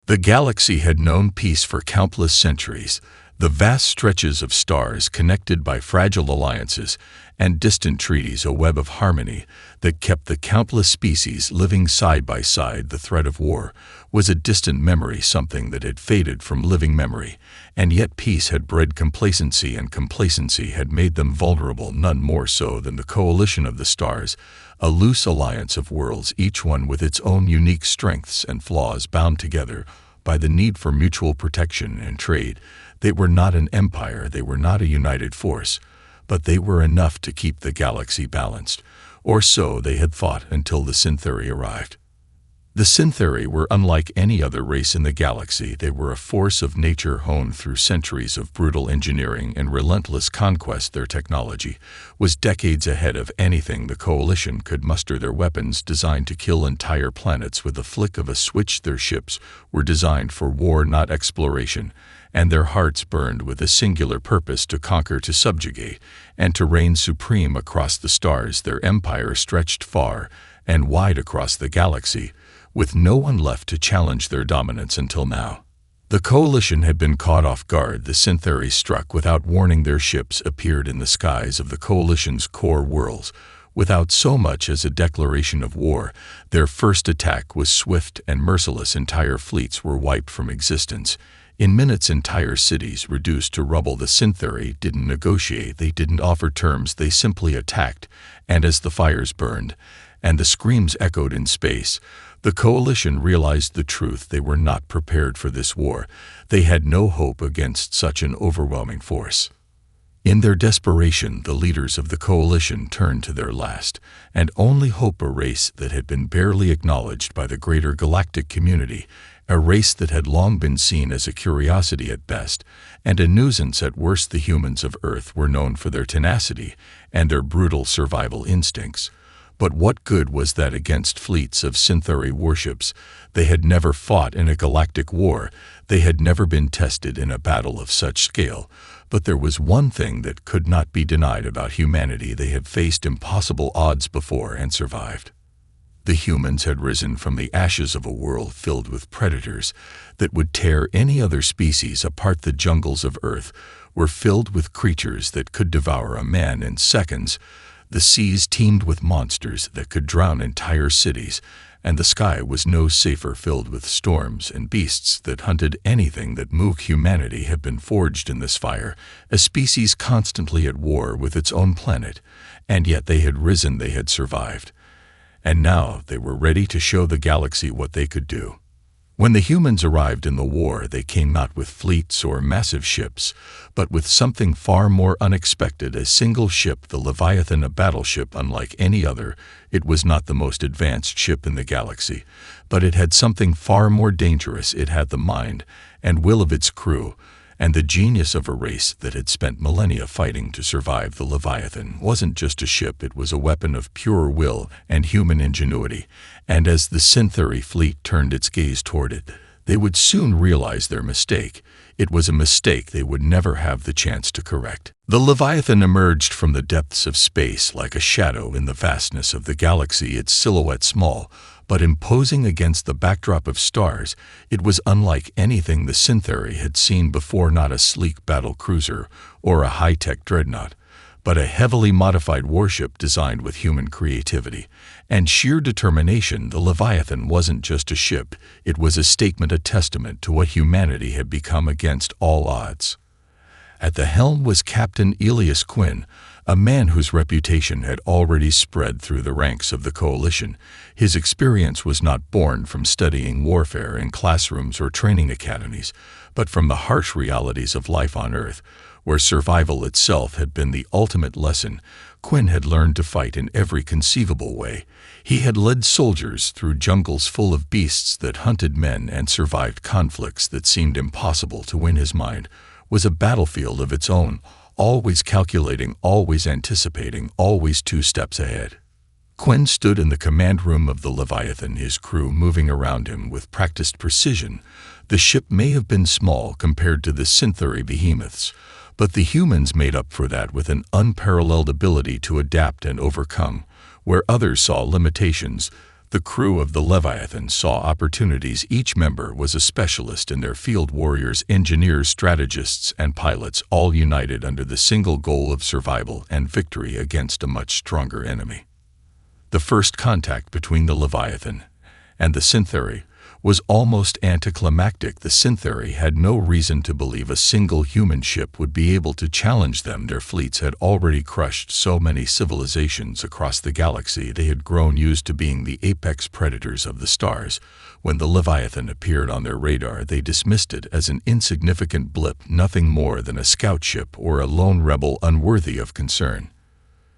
The galaxy had known peace for countless centuries. The vast stretches of stars connected by fragile alliances and distant treaties, a web of harmony that kept the countless species living side by side. The threat of war was a distant memory, something that had faded from living memory, and yet peace had bred complacency, and complacency had made them vulnerable, none more so than the coalition of the stars, a loose alliance of worlds, each one with its own unique strengths and flaws, bound together by the need for mutual protection and trade. They were not an empire, they were not a united force, but they were enough to keep the galaxy balanced, or so they had thought until the Syntheri arrived. The Syntheri were unlike any other race in the galaxy. They were a force of nature honed through centuries of brutal engineering and relentless conquest. Their technology was decades ahead of anything the Coalition could muster. Their weapons, designed to kill entire planets with a flick of a switch, their ships were designed for war, not exploration, and their hearts burned with a singular purpose: to conquer, to subjugate, and to reign supreme across the stars. Their empire stretched far and wide across the galaxy, with no one left to challenge their dominance until now. The Coalition had been caught off guard. The Syntheri struck without warning. Their ships appeared in the skies of the Coalition's core worlds without so much as a declaration of war. Their first attack was swift and merciless. Entire fleets were wiped from existence. In minutes, entire cities reduced to rubble. The Syntheri didn't negotiate, they didn't offer terms, they simply attacked, and as the fires burned and the screams echoed in space, the Coalition realized the truth. They were not prepared for this war. They had no hope against such an overwhelming force. In their desperation, the leaders of the Coalition turned to their last and only hope, a race that had been barely acknowledged by the greater galactic community, a race that had long been seen as a curiosity at best and a nuisance at worst. The humans of Earth were known for their tenacity and their brutal survival instincts. But what good was that against fleets of Syntheri warships? They had never fought in a galactic war. They had never been tested in a battle of such scale. But there was one thing that could not be denied about humanity: they had faced impossible odds before and survived. The humans had risen from the ashes of a world filled with predators that would tear any other species apart. The jungles of Earth were filled with creatures that could devour a man in seconds. The seas teemed with monsters that could drown entire cities, and the sky was no safer, filled with storms and beasts that hunted anything that moved. Humanity had been forged in this fire, a species constantly at war with its own planet, and yet they had risen, they had survived. And now they were ready to show the galaxy what they could do. When the humans arrived in the war, they came not with fleets or massive ships, but with something far more unexpected: a single ship, the Leviathan, a battleship unlike any other. It was not the most advanced ship in the galaxy, but it had something far more dangerous. It had the mind and will of its crew, and the genius of a race that had spent millennia fighting to survive. The Leviathan wasn't just a ship, it was a weapon of pure will and human ingenuity, and as the Syntheri fleet turned its gaze toward it, they would soon realize their mistake. It was a mistake they would never have the chance to correct. The Leviathan emerged from the depths of space like a shadow in the vastness of the galaxy, its silhouette small but imposing against the backdrop of stars. It was unlike anything the Syntheri had seen before, not a sleek battle cruiser or a high-tech dreadnought, but a heavily modified warship designed with human creativity and sheer determination. The Leviathan wasn't just a ship, it was a statement, a testament to what humanity had become against all odds. At the helm was Captain Elias Quinn, a man whose reputation had already spread through the ranks of the Coalition. His experience was not born from studying warfare in classrooms or training academies, but from the harsh realities of life on Earth, where survival itself had been the ultimate lesson. Quinn had learned to fight in every conceivable way. He had led soldiers through jungles full of beasts that hunted men and survived conflicts that seemed impossible to win. His mind was a battlefield of its own, always calculating, always anticipating, always 2 steps ahead. Quinn stood in the command room of the Leviathan, his crew moving around him with practiced precision. The ship may have been small compared to the Syntheri behemoths, but the humans made up for that with an unparalleled ability to adapt and overcome. Where others saw limitations, The crew of the Leviathan saw opportunities. Each member was a specialist in their field: warriors, engineers, strategists, and pilots, all united under the single goal of survival and victory against a much stronger enemy. The first contact between the Leviathan and the Syntheri was almost anticlimactic. The Syntheri had no reason to believe a single human ship would be able to challenge them. Their fleets had already crushed so many civilizations across the galaxy. They had grown used to being the apex predators of the stars. When the Leviathan appeared on their radar, they dismissed it as an insignificant blip, nothing more than a scout ship or a lone rebel unworthy of concern.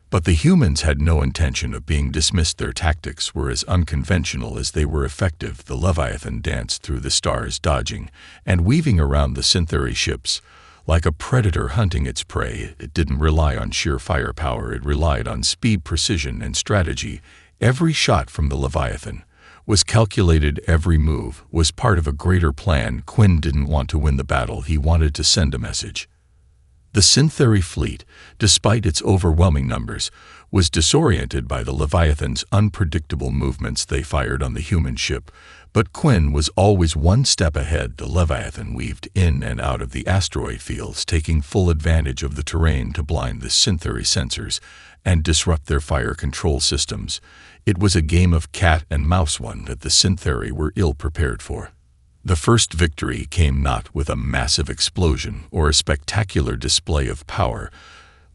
But the humans had no intention of being dismissed. Their tactics were as unconventional as they were effective. The Leviathan danced through the stars, dodging and weaving around the Syntheri ships. Like a predator hunting its prey, it didn't rely on sheer firepower. It relied on speed, precision, and strategy. Every shot from the Leviathan was calculated. Every move was part of a greater plan. Quinn didn't want to win the battle. He wanted to send a message. The Syntheri fleet, despite its overwhelming numbers, was disoriented by the Leviathan's unpredictable movements. They fired on the human ship, but Quinn was always one step ahead. The Leviathan weaved in and out of the asteroid fields, taking full advantage of the terrain to blind the Syntheri sensors and disrupt their fire control systems. It was a game of cat and mouse, one that the Syntheri were ill prepared for. The first victory came not with a massive explosion or a spectacular display of power,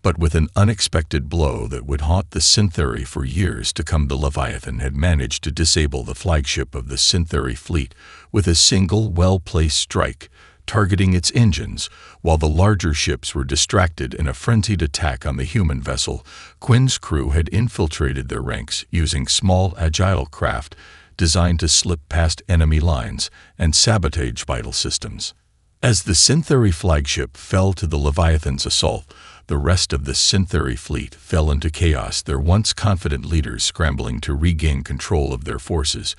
but with an unexpected blow that would haunt the Syntheri for years to come. The Leviathan had managed to disable the flagship of the Syntheri fleet with a single well-placed strike, targeting its engines, while the larger ships were distracted in a frenzied attack on the human vessel. Quinn's crew had infiltrated their ranks using small, agile craft designed to slip past enemy lines and sabotage vital systems. As the Syntheri flagship fell to the Leviathan's assault, the rest of the Syntheri fleet fell into chaos, their once confident leaders scrambling to regain control of their forces.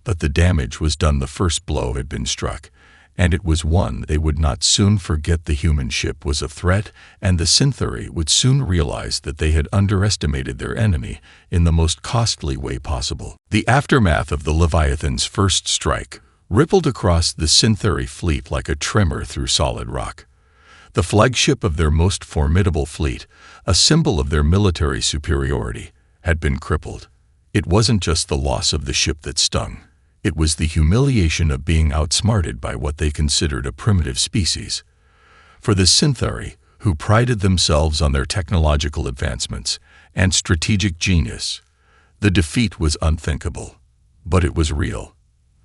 But the damage was done. The first blow had been struck, and it was one they would not soon forget. The human ship was a threat, and the Syntheri would soon realize that they had underestimated their enemy in the most costly way possible. The aftermath of the Leviathan's first strike rippled across the Syntheri fleet like a tremor through solid rock. The flagship of their most formidable fleet, a symbol of their military superiority, had been crippled. It wasn't just the loss of the ship that stung. It was the humiliation of being outsmarted by what they considered a primitive species. For the Syntheri, who prided themselves on their technological advancements and strategic genius, the defeat was unthinkable, but it was real.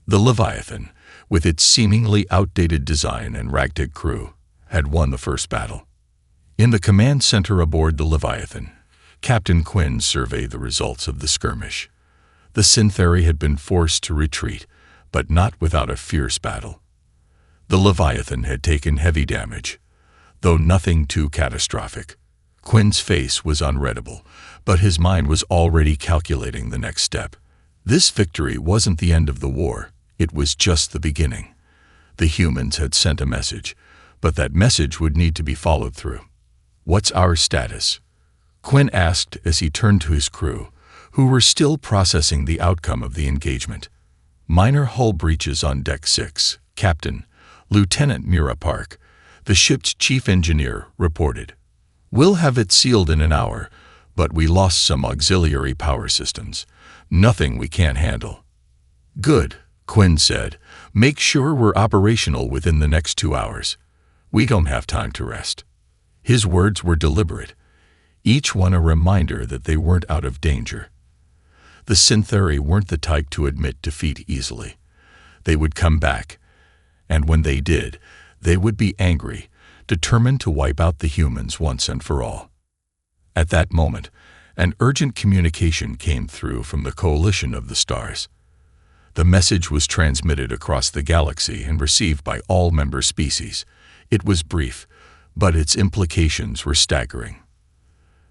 The Leviathan, with its seemingly outdated design and ragtag crew, had won the first battle. In the command center aboard the Leviathan, Captain Quinn surveyed the results of the skirmish. The Syntheri had been forced to retreat, but not without a fierce battle. The Leviathan had taken heavy damage, though nothing too catastrophic. Quinn's face was unreadable, but his mind was already calculating the next step. This victory wasn't the end of the war, it was just the beginning. The humans had sent a message, but that message would need to be followed through. "What's our status?" Quinn asked as he turned to his crew, who were still processing the outcome of the engagement. "Minor hull breaches on Deck 6, Captain," Lieutenant Mira Park, the ship's chief engineer, reported. "We'll have it sealed in an hour, but we lost some auxiliary power systems. Nothing we can't handle." "Good," Quinn said. "Make sure we're operational within the next 2 hours. We don't have time to rest." His words were deliberate, each one a reminder that they weren't out of danger. The Syntheri weren't the type to admit defeat easily. They would come back, and when they did, they would be angry, determined to wipe out the humans once and for all. At that moment, an urgent communication came through from the coalition of the stars. The message was transmitted across the galaxy and received by all member species. It was brief, but its implications were staggering.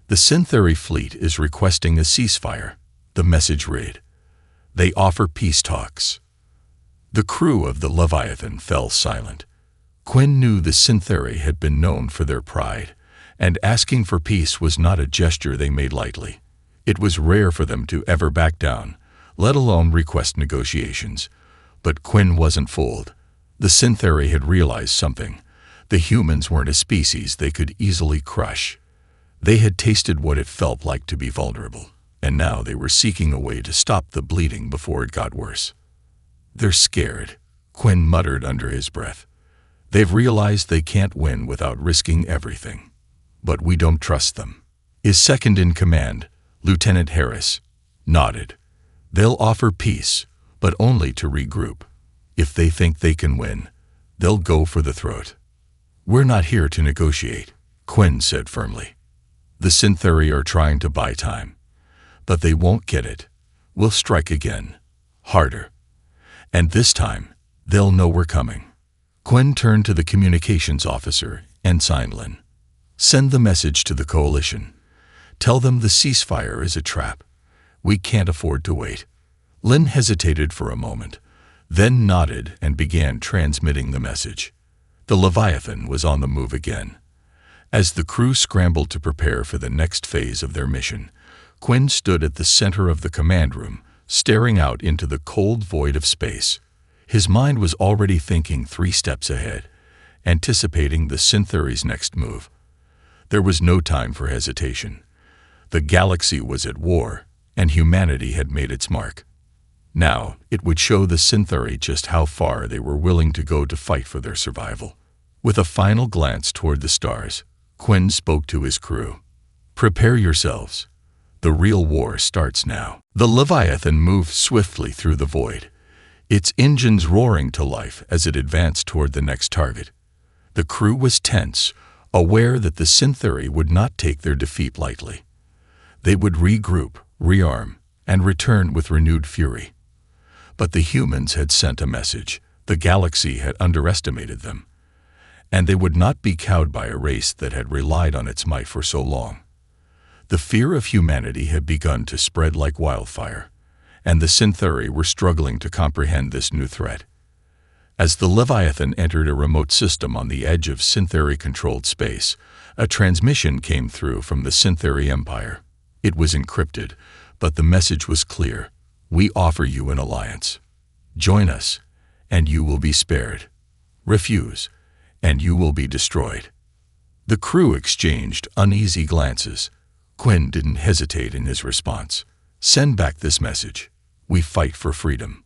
"The Syntheri fleet is requesting a ceasefire," the message read. "They offer peace talks." The crew of the Leviathan fell silent. Quinn knew the Syntheri had been known for their pride, and asking for peace was not a gesture they made lightly. It was rare for them to ever back down, let alone request negotiations. But Quinn wasn't fooled. The Syntheri had realized something. The humans weren't a species they could easily crush. They had tasted what it felt like to be vulnerable, and now they were seeking a way to stop the bleeding before it got worse. "They're scared," Quinn muttered under his breath. "They've realized they can't win without risking everything. But we don't trust them." His second-in-command, Lieutenant Harris, nodded. "They'll offer peace, but only to regroup. If they think they can win, they'll go for the throat." "We're not here to negotiate," Quinn said firmly. "The Syntheri are trying to buy time. But they won't get it. We'll strike again. Harder. And this time, they'll know we're coming." Quinn turned to the communications officer, Ensign Lin. "Send the message to the Coalition. Tell them the ceasefire is a trap. We can't afford to wait." Lin hesitated for a moment, then nodded and began transmitting the message. The Leviathan was on the move again. As the crew scrambled to prepare for the next phase of their mission, Quinn stood at the center of the command room, staring out into the cold void of space. His mind was already thinking 3 steps ahead, anticipating the Syntheri's next move. There was no time for hesitation. The galaxy was at war, and humanity had made its mark. Now, it would show the Syntheri just how far they were willing to go to fight for their survival. With a final glance toward the stars, Quinn spoke to his crew. "Prepare yourselves. The real war starts now." The Leviathan moved swiftly through the void, its engines roaring to life as it advanced toward the next target. The crew was tense, aware that the Syntheri would not take their defeat lightly. They would regroup, rearm, and return with renewed fury. But the humans had sent a message. The galaxy had underestimated them, and they would not be cowed by a race that had relied on its might for so long. The fear of humanity had begun to spread like wildfire, and the Syntheri were struggling to comprehend this new threat. As the Leviathan entered a remote system on the edge of Syntheri-controlled space, a transmission came through from the Syntheri Empire. It was encrypted, but the message was clear. "We offer you an alliance. Join us, and you will be spared. Refuse, and you will be destroyed." The crew exchanged uneasy glances. Quinn didn't hesitate in his response. "Send back this message. We fight for freedom.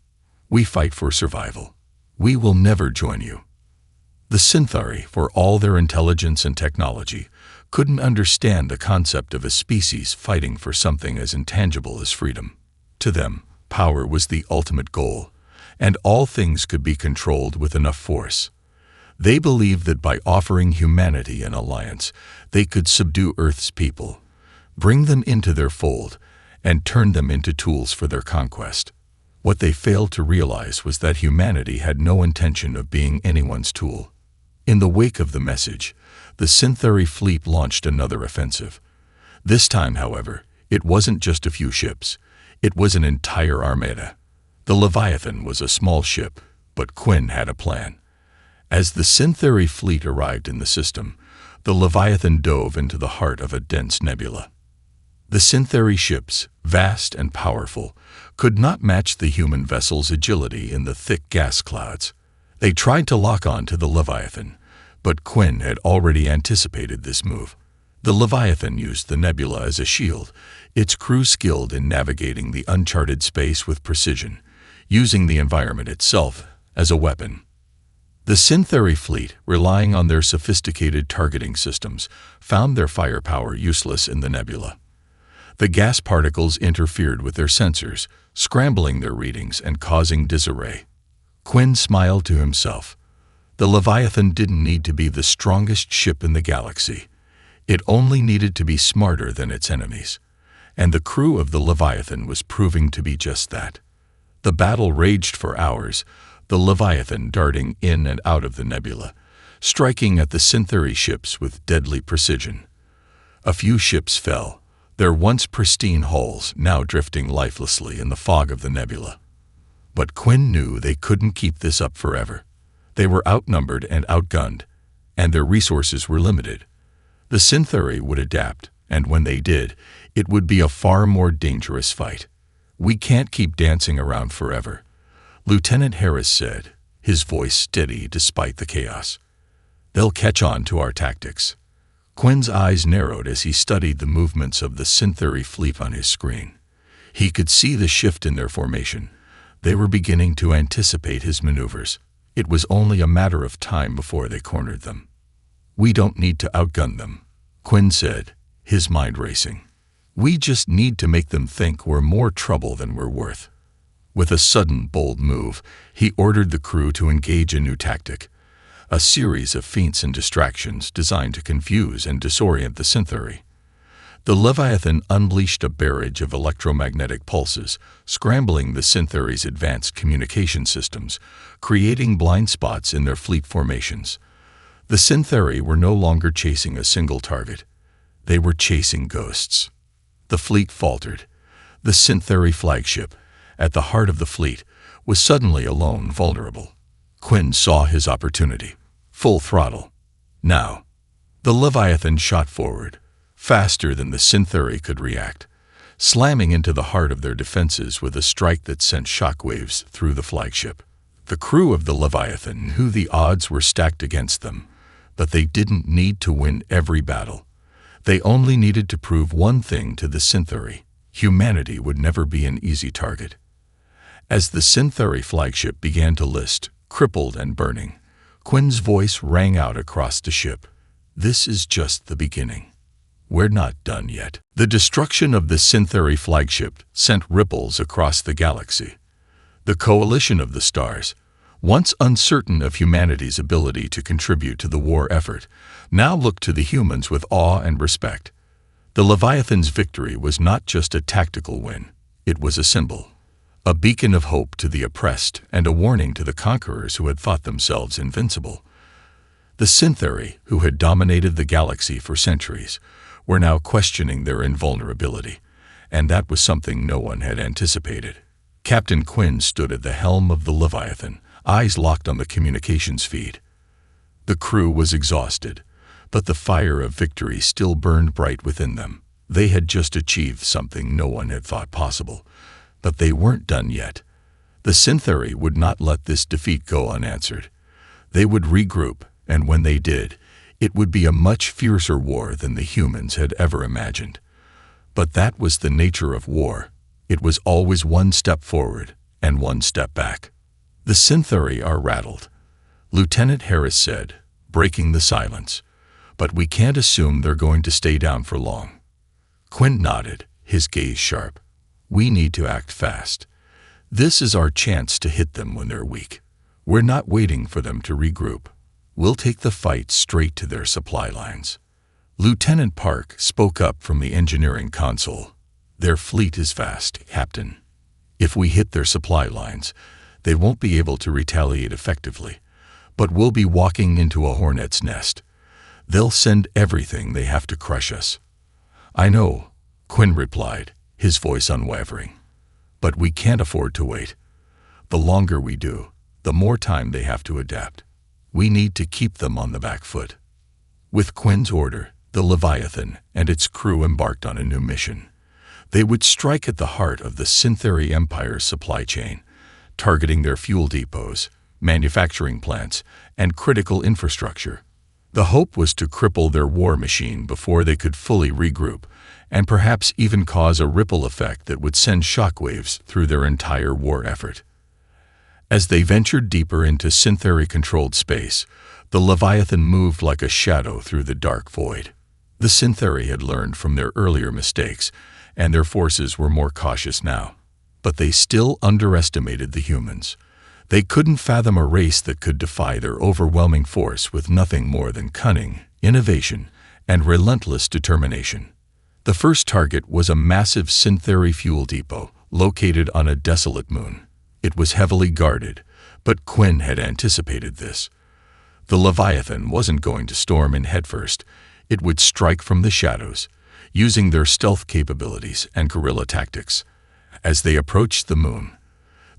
We fight for survival. We will never join you." The Syntheri, for all their intelligence and technology, couldn't understand the concept of a species fighting for something as intangible as freedom. To them, power was the ultimate goal, and all things could be controlled with enough force. They believed that by offering humanity an alliance, they could subdue Earth's people, bring them into their fold, and turn them into tools for their conquest. What they failed to realize was that humanity had no intention of being anyone's tool. In the wake of the message, the Syntheri fleet launched another offensive. This time, however, it wasn't just a few ships. It was an entire armada. The Leviathan was a small ship, but Quinn had a plan. As the Syntheri fleet arrived in the system, the Leviathan dove into the heart of a dense nebula. The Syntheri ships, vast and powerful, could not match the human vessel's agility in the thick gas clouds. They tried to lock on to the Leviathan, but Quinn had already anticipated this move. The Leviathan used the nebula as a shield, its crew skilled in navigating the uncharted space with precision, using the environment itself as a weapon. The Syntheri fleet, relying on their sophisticated targeting systems, found their firepower useless in the nebula. The gas particles interfered with their sensors, scrambling their readings and causing disarray. Quinn smiled to himself. The Leviathan didn't need to be the strongest ship in the galaxy. It only needed to be smarter than its enemies. And the crew of the Leviathan was proving to be just that. The battle raged for hours, the Leviathan darting in and out of the nebula, striking at the Syntheri ships with deadly precision. A few ships fell, their once pristine hulls now drifting lifelessly in the fog of the nebula. But Quinn knew they couldn't keep this up forever. They were outnumbered and outgunned, and their resources were limited. The Syntheri would adapt, and when they did, it would be a far more dangerous fight. We can't keep dancing around forever, Lieutenant Harris said, his voice steady despite the chaos. They'll catch on to our tactics. Quinn's eyes narrowed as he studied the movements of the Syntheri fleet on his screen. He could see the shift in their formation. They were beginning to anticipate his maneuvers. It was only a matter of time before they cornered them. We don't need to outgun them, Quinn said, his mind racing. We just need to make them think we're more trouble than we're worth. With a sudden, bold move, he ordered the crew to engage a new tactic, a series of feints and distractions designed to confuse and disorient the Syntheri. The Leviathan unleashed a barrage of electromagnetic pulses, scrambling the Syntheri's advanced communication systems, creating blind spots in their fleet formations. The Syntheri were no longer chasing a single target. They were chasing ghosts. The fleet faltered. The Syntheri flagship, at the heart of the fleet, was suddenly alone, vulnerable. Quinn saw his opportunity. Full throttle. Now. The Leviathan shot forward, faster than the Syntheri could react, slamming into the heart of their defenses with a strike that sent shockwaves through the flagship. The crew of the Leviathan knew the odds were stacked against them, but they didn't need to win every battle. They only needed to prove one thing to the Syntheri: humanity would never be an easy target. As the Syntheri flagship began to list, crippled and burning, Quinn's voice rang out across the ship. This is just the beginning. We're not done yet. The destruction of the Syntheri flagship sent ripples across the galaxy. The coalition of the stars, once uncertain of humanity's ability to contribute to the war effort, now looked to the humans with awe and respect. The Leviathan's victory was not just a tactical win. It was a symbol, a beacon of hope to the oppressed and a warning to the conquerors who had thought themselves invincible. The Syntheri, who had dominated the galaxy for centuries, were now questioning their invulnerability, and that was something no one had anticipated. Captain Quinn stood at the helm of the Leviathan, eyes locked on the communications feed. The crew was exhausted, but the fire of victory still burned bright within them. They had just achieved something no one had thought possible, but they weren't done yet. The Syntheri would not let this defeat go unanswered. They would regroup, and when they did, it would be a much fiercer war than the humans had ever imagined. But that was the nature of war. It was always one step forward and one step back. The Syntheri are rattled, Lieutenant Harris said, breaking the silence. But we can't assume they're going to stay down for long. Quinn nodded, his gaze sharp. We need to act fast. This is our chance to hit them when they're weak. We're not waiting for them to regroup. We'll take the fight straight to their supply lines. Lieutenant Park spoke up from the engineering console. Their fleet is fast, Captain. If we hit their supply lines, they won't be able to retaliate effectively, but we'll be walking into a hornet's nest. They'll send everything they have to crush us. I know, Quinn replied, his voice unwavering. But we can't afford to wait. The longer we do, the more time they have to adapt. We need to keep them on the back foot. With Quinn's order, the Leviathan and its crew embarked on a new mission. They would strike at the heart of the Syntheri Empire's supply chain, targeting their fuel depots, manufacturing plants, and critical infrastructure. The hope was to cripple their war machine before they could fully regroup, and perhaps even cause a ripple effect that would send shockwaves through their entire war effort. As they ventured deeper into Syntheri-controlled space, the Leviathan moved like a shadow through the dark void. The Syntheri had learned from their earlier mistakes, and their forces were more cautious now. But they still underestimated the humans. They couldn't fathom a race that could defy their overwhelming force with nothing more than cunning, innovation, and relentless determination. The first target was a massive Syntheri fuel depot located on a desolate moon. It was heavily guarded, but Quinn had anticipated this. The Leviathan wasn't going to storm in headfirst. It would strike from the shadows, using their stealth capabilities and guerrilla tactics. As they approached the moon,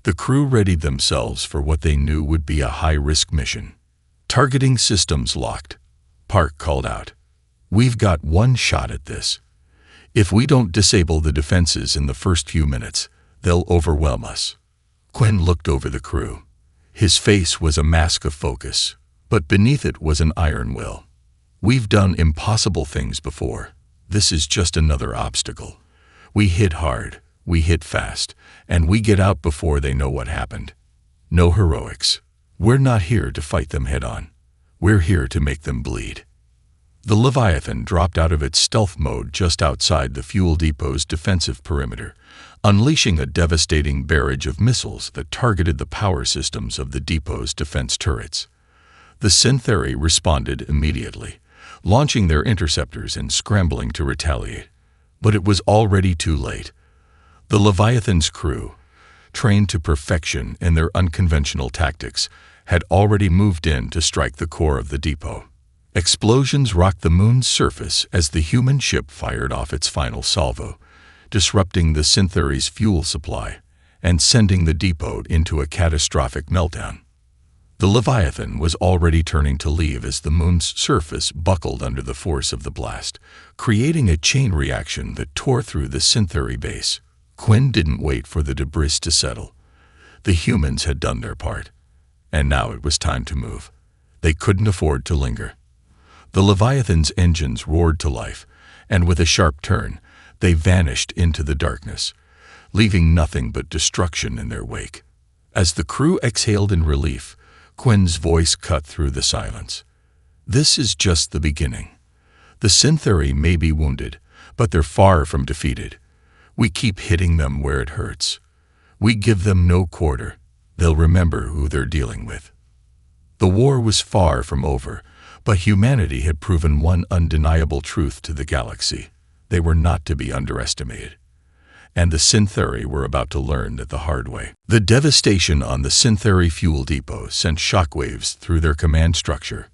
the crew readied themselves for what they knew would be a high-risk mission. Targeting systems locked, Park called out. We've got one shot at this. If we don't disable the defenses in the first few minutes, They'll overwhelm us. Quinn looked over the crew. His face was a mask of focus, but beneath it was an iron will. We've done impossible things before. This is just another obstacle. We hit hard, we hit fast, and we get out before they know what happened. No heroics. We're not here to fight them head-on. We're here to make them bleed. The Leviathan dropped out of its stealth mode just outside the fuel depot's defensive perimeter, unleashing a devastating barrage of missiles that targeted the power systems of the depot's defense turrets. The Syntheri responded immediately, launching their interceptors and scrambling to retaliate. But it was already too late. The Leviathan's crew, trained to perfection in their unconventional tactics, had already moved in to strike the core of the depot. Explosions rocked the moon's surface as the human ship fired off its final salvo, disrupting the Syntheri's fuel supply and sending the depot into a catastrophic meltdown. The Leviathan was already turning to leave as the moon's surface buckled under the force of the blast, creating a chain reaction that tore through the Syntheri base. Quinn didn't wait for the debris to settle. The humans had done their part, and now it was time to move. They couldn't afford to linger. The Leviathan's engines roared to life, and with a sharp turn, they vanished into the darkness, leaving nothing but destruction in their wake. As the crew exhaled in relief, Quinn's voice cut through the silence. This is just the beginning. The Syntheri may be wounded, but they're far from defeated. We keep hitting them where it hurts. We give them no quarter. They'll remember who they're dealing with. The war was far from over, but humanity had proven one undeniable truth to the galaxy. They were not to be underestimated. And the Syntheri were about to learn that the hard way. The devastation on the Syntheri fuel depot sent shockwaves through their command structure.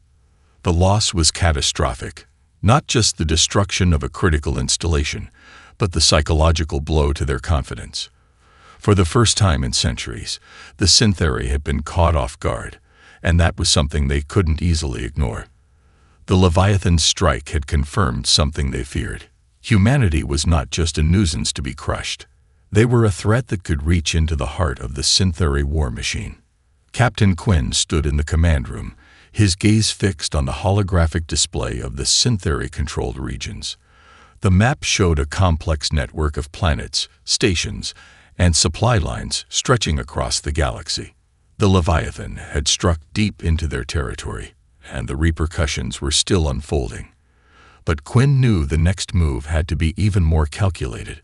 The loss was catastrophic, not just the destruction of a critical installation, but the psychological blow to their confidence. For the first time in centuries, the Syntheri had been caught off guard, and that was something they couldn't easily ignore. The Leviathan's strike had confirmed something they feared. Humanity was not just a nuisance to be crushed. They were a threat that could reach into the heart of the Syntheri war machine. Captain Quinn stood in the command room, his gaze fixed on the holographic display of the Syntheri-controlled regions. The map showed a complex network of planets, stations, and supply lines stretching across the galaxy. The Leviathan had struck deep into their territory, and the repercussions were still unfolding. But Quinn knew the next move had to be even more calculated.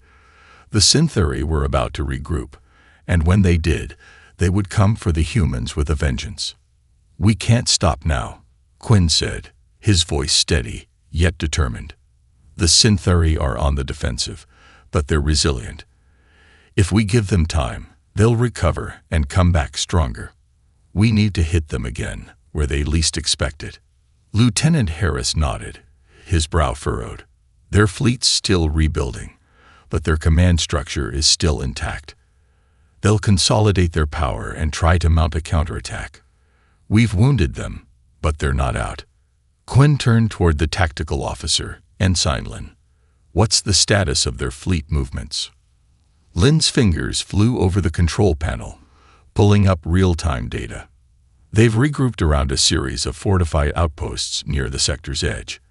The Syntheri were about to regroup, and when they did, they would come for the humans with a vengeance. "We can't stop now," Quinn said, his voice steady, yet determined. "The Syntheri are on the defensive, but they're resilient. If we give them time, they'll recover and come back stronger. We need to hit them again, where they least expect it." Lieutenant Harris nodded, his brow furrowed. Their fleet's still rebuilding, but their command structure is still intact. They'll consolidate their power and try to mount a counterattack. We've wounded them, but they're not out. Quinn turned toward the tactical officer, Ensign Lin. "What's the status of their fleet movements?" Lin's fingers flew over the control panel, pulling up real-time data. They've regrouped around a series of fortified outposts near the sector's edge.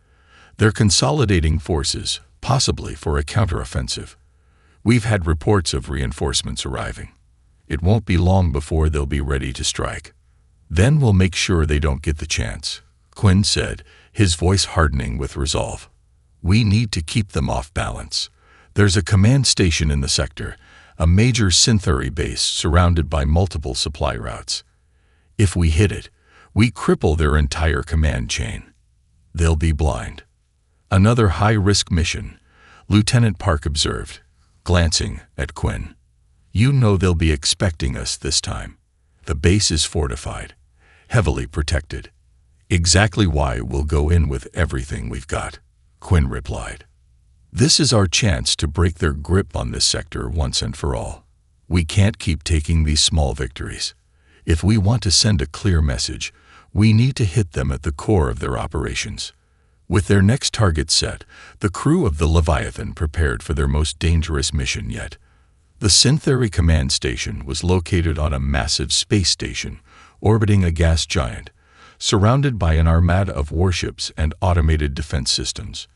They're consolidating forces, possibly for a counteroffensive. We've had reports of reinforcements arriving. It won't be long before they'll be ready to strike. Then we'll make sure they don't get the chance," Quinn said, his voice hardening with resolve. "We need to keep them off balance. There's a command station in the sector, a major Syntheri base surrounded by multiple supply routes. If we hit it, we cripple their entire command chain. They'll be blind." "Another high-risk mission," Lieutenant Park observed, glancing at Quinn. "You know they'll be expecting us this time. The base is fortified, heavily protected. Exactly why we'll go in with everything we've got," Quinn replied. "This is our chance to break their grip on this sector once and for all. We can't keep taking these small victories. If we want to send a clear message, we need to hit them at the core of their operations." With their next target set, the crew of the Leviathan prepared for their most dangerous mission yet. The Synthery command station was located on a massive space station, orbiting a gas giant, surrounded by an armada of warships and automated defense systems.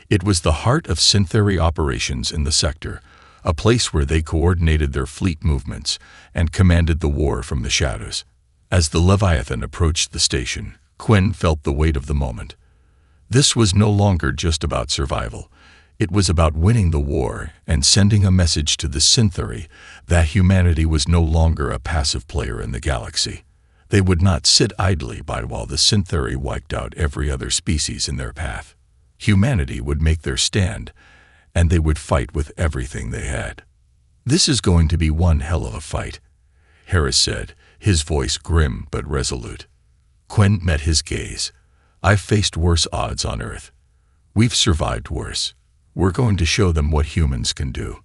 It was the heart of Synthery operations in the sector, a place where they coordinated their fleet movements and commanded the war from the shadows. As the Leviathan approached the station, Quinn felt the weight of the moment. This was no longer just about survival. It was about winning the war and sending a message to the Synthery that humanity was no longer a passive player in the galaxy. They would not sit idly by while the Synthery wiped out every other species in their path. Humanity would make their stand, and they would fight with everything they had. "This is going to be one hell of a fight," Harris said, his voice grim but resolute. Quinn met his gaze. "I've faced worse odds on Earth. We've survived worse. We're going to show them what humans can do."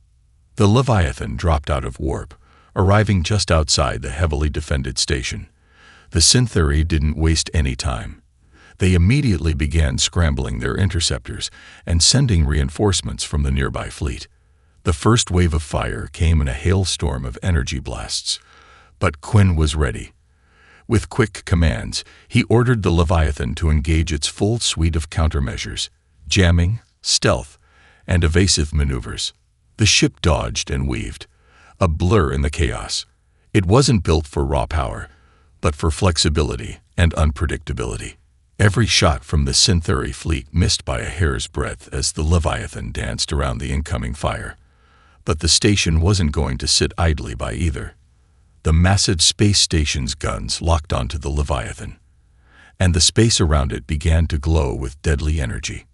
The Leviathan dropped out of warp, arriving just outside the heavily defended station. The Synthery didn't waste any time. They immediately began scrambling their interceptors and sending reinforcements from the nearby fleet. The first wave of fire came in a hailstorm of energy blasts, but Quinn was ready. With quick commands, he ordered the Leviathan to engage its full suite of countermeasures: jamming, stealth, and evasive maneuvers. The ship dodged and weaved, a blur in the chaos. It wasn't built for raw power, but for flexibility and unpredictability. Every shot from the Synthery fleet missed by a hair's breadth as the Leviathan danced around the incoming fire. But the station wasn't going to sit idly by either. The massive space station's guns locked onto the Leviathan, and the space around it began to glow with deadly energy.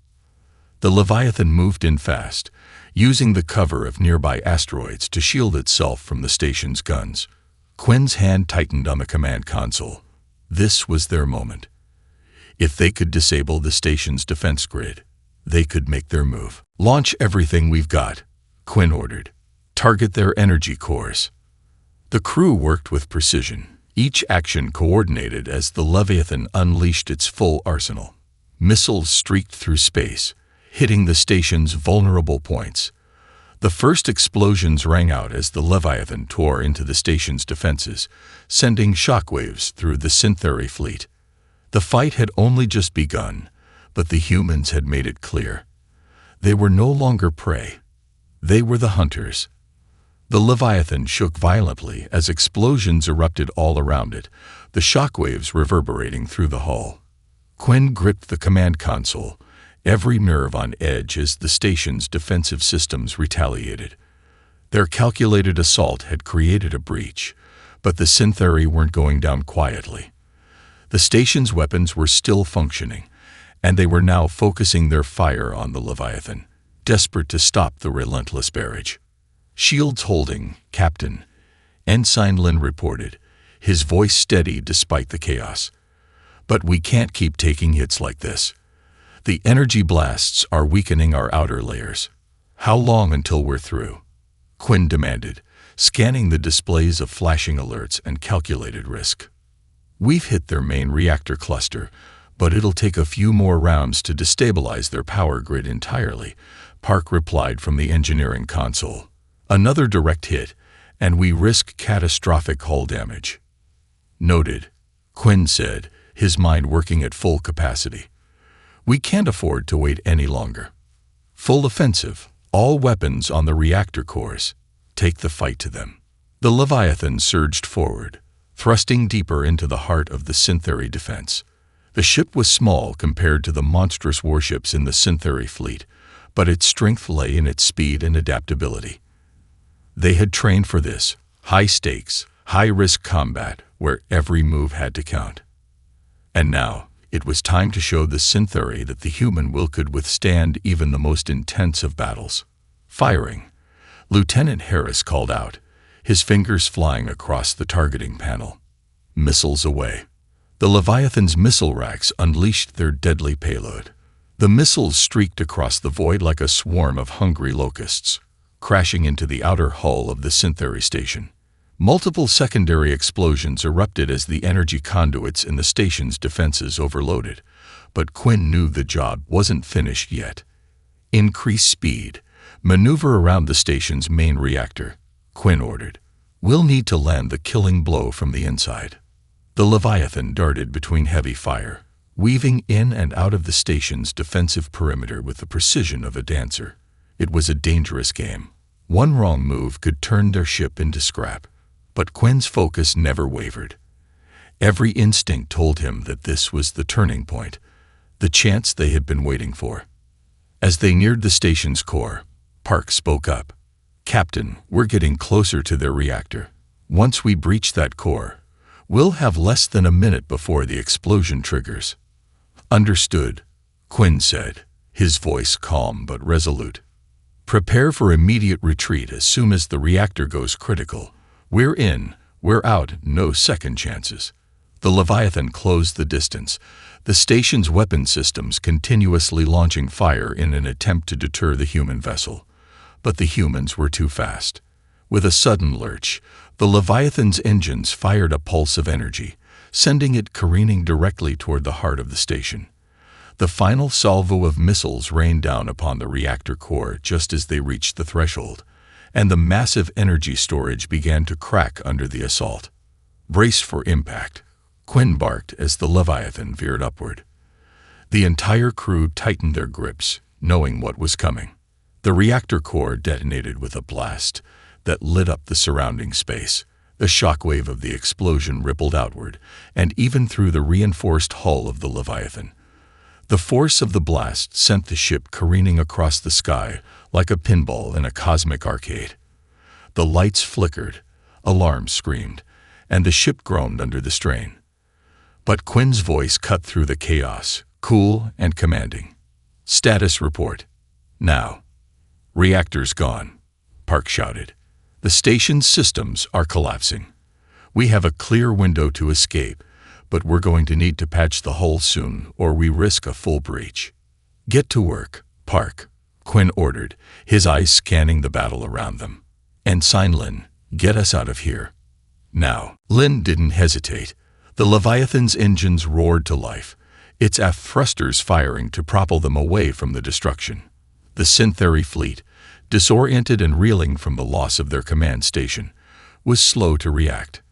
The Leviathan moved in fast, using the cover of nearby asteroids to shield itself from the station's guns. Quinn's hand tightened on the command console. This was their moment. If they could disable the station's defense grid, they could make their move. "Launch everything we've got," Quinn ordered. "Target their energy cores." The crew worked with precision, each action coordinated as the Leviathan unleashed its full arsenal. Missiles streaked through space, hitting the station's vulnerable points. The first explosions rang out as the Leviathan tore into the station's defenses, sending shockwaves through the Synthery fleet. The fight had only just begun, but the humans had made it clear. They were no longer prey. They were the hunters. The Leviathan shook violently as explosions erupted all around it, the shockwaves reverberating through the hull. Quinn gripped the command console, every nerve on edge as the station's defensive systems retaliated. Their calculated assault had created a breach, but the Synthery weren't going down quietly. The station's weapons were still functioning, and they were now focusing their fire on the Leviathan, desperate to stop the relentless barrage. "Shields holding, Captain," Ensign Lin reported, his voice steady despite the chaos. "But we can't keep taking hits like this. The energy blasts are weakening our outer layers." "How long until we're through?" Quinn demanded, scanning the displays of flashing alerts and calculated risk. "We've hit their main reactor cluster, but it'll take a few more rounds to destabilize their power grid entirely," Park replied from the engineering console. "Another direct hit, and we risk catastrophic hull damage." "Noted," Quinn said, his mind working at full capacity. "We can't afford to wait any longer. Full offensive, all weapons on the reactor cores. Take the fight to them." The Leviathan surged forward, thrusting deeper into the heart of the Synthery defense. The ship was small compared to the monstrous warships in the Synthery fleet, but its strength lay in its speed and adaptability. They had trained for this, high-stakes, high-risk combat where every move had to count. And now, it was time to show the Synthery that the human will could withstand even the most intense of battles. "Firing," Lieutenant Harris called out, his fingers flying across the targeting panel. Missiles away. The Leviathan's missile racks unleashed their deadly payload. The missiles streaked across the void like a swarm of hungry locusts, crashing into the outer hull of the Synthery station. Multiple secondary explosions erupted as the energy conduits in the station's defenses overloaded, but Quinn knew the job wasn't finished yet. Increase speed, maneuver around the station's main reactor, Quinn ordered. "We'll need to land the killing blow from the inside." The Leviathan darted between heavy fire, weaving in and out of the station's defensive perimeter with the precision of a dancer. It was a dangerous game. One wrong move could turn their ship into scrap. But Quinn's focus never wavered. Every instinct told him that this was the turning point, the chance they had been waiting for. As they neared the station's core, Park spoke up. "Captain, we're getting closer to their reactor. Once we breach that core, we'll have less than a minute before the explosion triggers." "Understood," Quinn said, his voice calm but resolute. "Prepare for immediate retreat as soon as the reactor goes critical. We're in, we're out, no second chances." The Leviathan closed the distance, the station's weapon systems continuously launching fire in an attempt to deter the human vessel. But the humans were too fast. With a sudden lurch, the Leviathan's engines fired a pulse of energy, sending it careening directly toward the heart of the station. The final salvo of missiles rained down upon the reactor core just as they reached the threshold, and the massive energy storage began to crack under the assault. "Brace for impact," Quinn barked as the Leviathan veered upward. The entire crew tightened their grips, knowing what was coming. The reactor core detonated with a blast that lit up the surrounding space. The shockwave of the explosion rippled outward, and even through the reinforced hull of the Leviathan. The force of the blast sent the ship careening across the sky like a pinball in a cosmic arcade. The lights flickered, alarms screamed, and the ship groaned under the strain. But Quinn's voice cut through the chaos, cool and commanding. "Status report. Now." "Reactors gone," Park shouted. "The station's systems are collapsing. We have a clear window to escape, but we're going to need to patch the hull soon or we risk a full breach." "Get to work, Park," Quinn ordered, his eyes scanning the battle around them. "Ensign Lin, get us out of here. Now." Lin didn't hesitate. The Leviathan's engines roared to life, its aft thrusters firing to propel them away from the destruction. The Syntheri fleet, disoriented and reeling from the loss of their command station, was slow to react.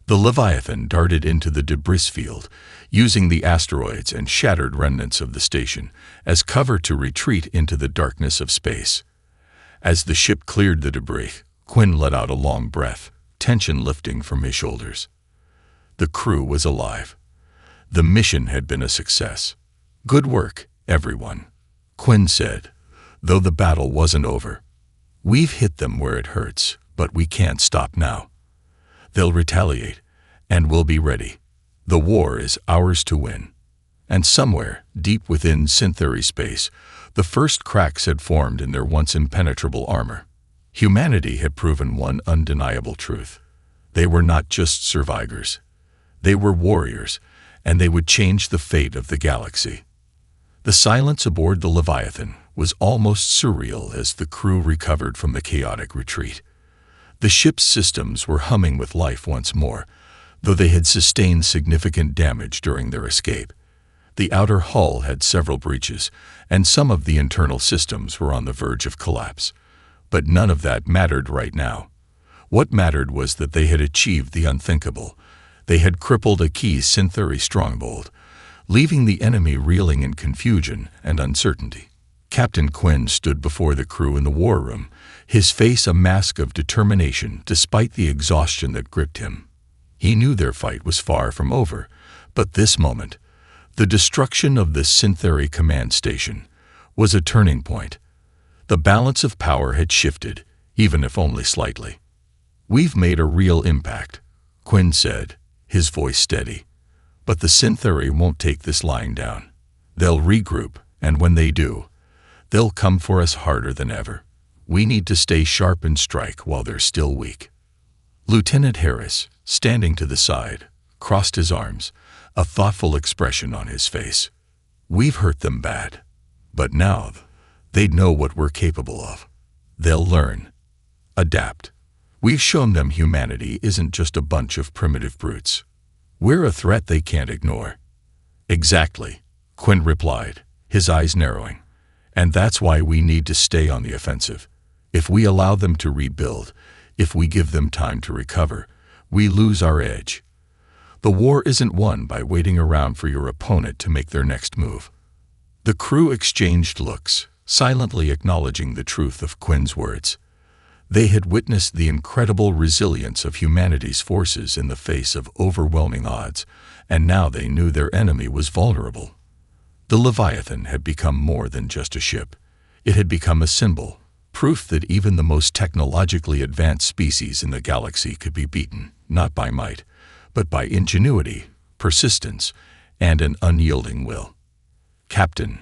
The Leviathan darted into the debris field, using the asteroids and shattered remnants of the station as cover to retreat into the darkness of space. As the ship cleared the debris, Quinn let out a long breath, tension lifting from his shoulders. The crew was alive. The mission had been a success. "Good work, everyone," Quinn said, though the battle wasn't over. "We've hit them where it hurts, but we can't stop now. They'll retaliate, and we'll be ready. The war is ours to win." And somewhere, deep within Syntheri space, the first cracks had formed in their once impenetrable armor. Humanity had proven one undeniable truth. They were not just survivors. They were warriors, and they would change the fate of the galaxy. The silence aboard the Leviathan was almost surreal as the crew recovered from the chaotic retreat. The ship's systems were humming with life once more, though they had sustained significant damage during their escape. The outer hull had several breaches, and some of the internal systems were on the verge of collapse. But none of that mattered right now. What mattered was that they had achieved the unthinkable. They had crippled a key Syntheri stronghold, leaving the enemy reeling in confusion and uncertainty. Captain Quinn stood before the crew in the war room, his face a mask of determination despite the exhaustion that gripped him. He knew their fight was far from over, but this moment, the destruction of the Syntheri command station, was a turning point. The balance of power had shifted, even if only slightly. "We've made a real impact," Quinn said, his voice steady. "But the Syntheri won't take this lying down. They'll regroup, and when they do, they'll come for us harder than ever. We need to stay sharp and strike while they're still weak." Lieutenant Harris, standing to the side, crossed his arms, a thoughtful expression on his face. "We've hurt them bad, but now they know what we're capable of. They'll learn, adapt. We've shown them humanity isn't just a bunch of primitive brutes. We're a threat they can't ignore." "Exactly," Quinn replied, his eyes narrowing. "And that's why we need to stay on the offensive. If we allow them to rebuild, If we give them time to recover, we lose our edge. The war isn't won by waiting around for your opponent to make their next move. The crew exchanged looks, silently acknowledging the truth of Quinn's words. They had witnessed the incredible resilience of humanity's forces in the face of overwhelming odds, and now they knew their enemy was vulnerable. The Leviathan had become more than just a ship. It had become a symbol, proof that even the most technologically advanced species in the galaxy could be beaten, not by might, but by ingenuity, persistence, and an unyielding will. "Captain,"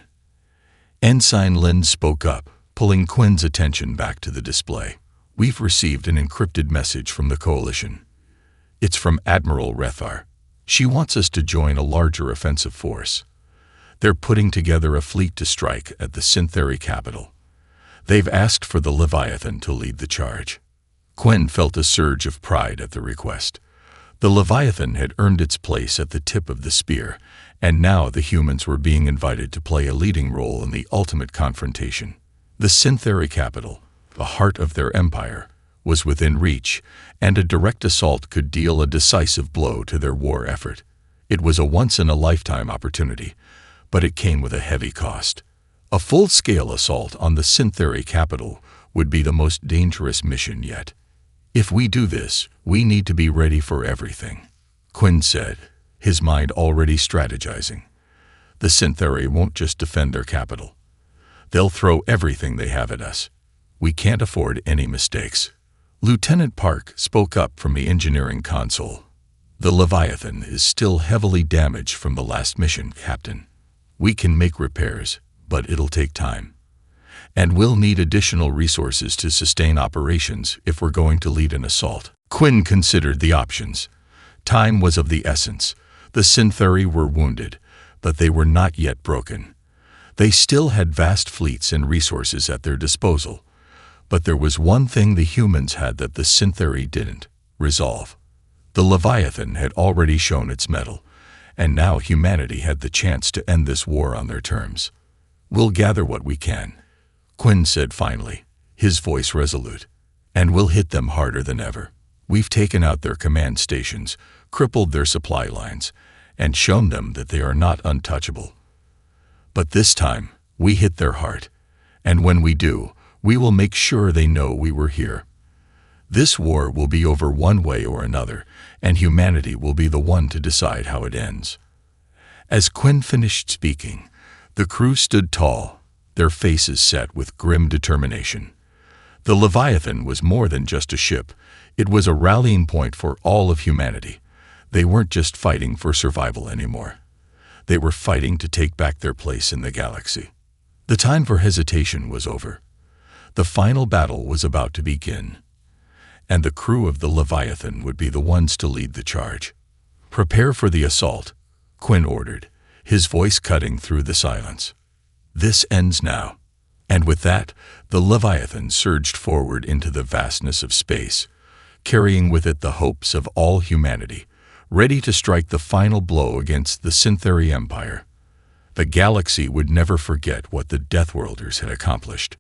Ensign Lin spoke up, pulling Quinn's attention back to the display. "We've received an encrypted message from the Coalition. It's from Admiral Rethar. She wants us to join a larger offensive force. They're putting together a fleet to strike at the Syntheri capital. They've asked for the Leviathan to lead the charge." Quinn felt a surge of pride at the request. The Leviathan had earned its place at the tip of the spear, and now the humans were being invited to play a leading role in the ultimate confrontation. The Syntheri capital, the heart of their empire, was within reach, and a direct assault could deal a decisive blow to their war effort. It was a once-in-a-lifetime opportunity, but it came with a heavy cost. A full-scale assault on the Syntheri capital would be the most dangerous mission yet. "If we do this, we need to be ready for everything," Quinn said, his mind already strategizing. "The Syntheri won't just defend their capital. They'll throw everything they have at us. We can't afford any mistakes." Lieutenant Park spoke up from the engineering console. "The Leviathan is still heavily damaged from the last mission, Captain. We can make repairs, but it'll take time. And we'll need additional resources to sustain operations if we're going to lead an assault." Quinn considered the options. Time was of the essence. The Syntheri were wounded, but they were not yet broken. They still had vast fleets and resources at their disposal. But there was one thing the humans had that the Syntheri didn't: resolve. The Leviathan had already shown its mettle, and now humanity had the chance to end this war on their terms. "We'll gather what we can," Quinn said finally, his voice resolute, "and we'll hit them harder than ever. We've taken out their command stations, crippled their supply lines, and shown them that they are not untouchable. But this time, we hit their heart, and when we do, we will make sure they know we were here. This war will be over one way or another, and humanity will be the one to decide how it ends." As Quinn finished speaking, the crew stood tall, their faces set with grim determination. The Leviathan was more than just a ship. It was a rallying point for all of humanity. They weren't just fighting for survival anymore. They were fighting to take back their place in the galaxy. The time for hesitation was over. The final battle was about to begin, and the crew of the Leviathan would be the ones to lead the charge. "Prepare for the assault," Quinn ordered, his voice cutting through the silence. "This ends now." And with that, the Leviathan surged forward into the vastness of space, carrying with it the hopes of all humanity, ready to strike the final blow against the Syntheri Empire. The galaxy would never forget what the Deathworlders had accomplished.